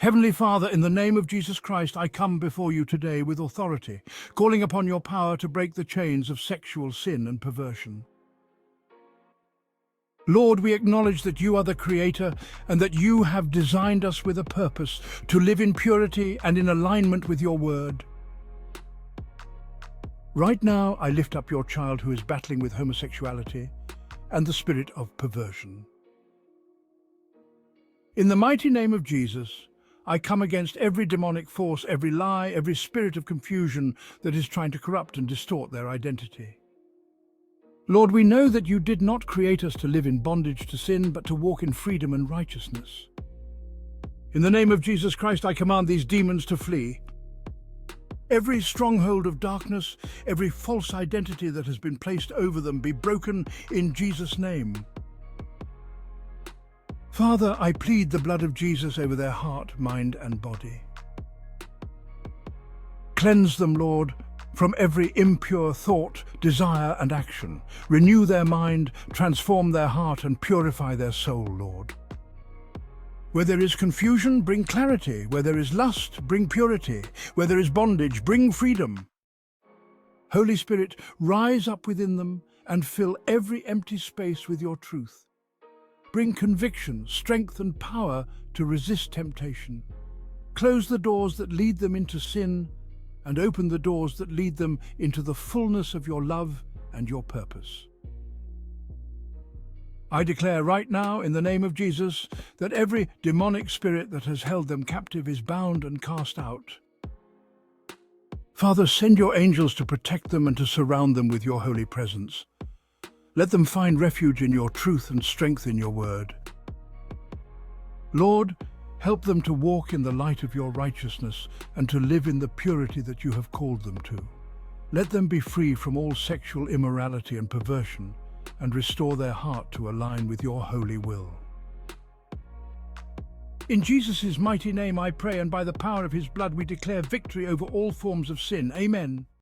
Heavenly Father, in the name of Jesus Christ, I come before you today with authority, calling upon your power to break the chains of sexual sin and perversion. Lord, we acknowledge that you are the Creator and that you have designed us with a purpose to live in purity and in alignment with your word. Right now, I lift up your child who is battling with homosexuality and the spirit of perversion. In the mighty name of Jesus, I come against every demonic force, every lie, every spirit of confusion that is trying to corrupt and distort their identity. Lord, we know that you did not create us to live in bondage to sin, but to walk in freedom and righteousness. In the name of Jesus Christ, I command these demons to flee. Every stronghold of darkness, every false identity that has been placed over them be broken in Jesus' name. Father, I plead the blood of Jesus over their heart, mind, and body. Cleanse them, Lord, from every impure thought, desire, and action. Renew their mind, transform their heart, and purify their soul, Lord. Where there is confusion, bring clarity. Where there is lust, bring purity. Where there is bondage, bring freedom. Holy Spirit, rise up within them and fill every empty space with your truth. Bring conviction, strength, and power to resist temptation. Close the doors that lead them into sin and open the doors that lead them into the fullness of your love and your purpose. I declare right now, in the name of Jesus, that every demonic spirit that has held them captive is bound and cast out. Father, send your angels to protect them and to surround them with your holy presence. Let them find refuge in your truth and strength in your word. Lord, help them to walk in the light of your righteousness and to live in the purity that you have called them to. Let them be free from all sexual immorality and perversion, and restore their heart to align with your holy will. In Jesus' mighty name I pray, and by the power of his blood we declare victory over all forms of sin. Amen.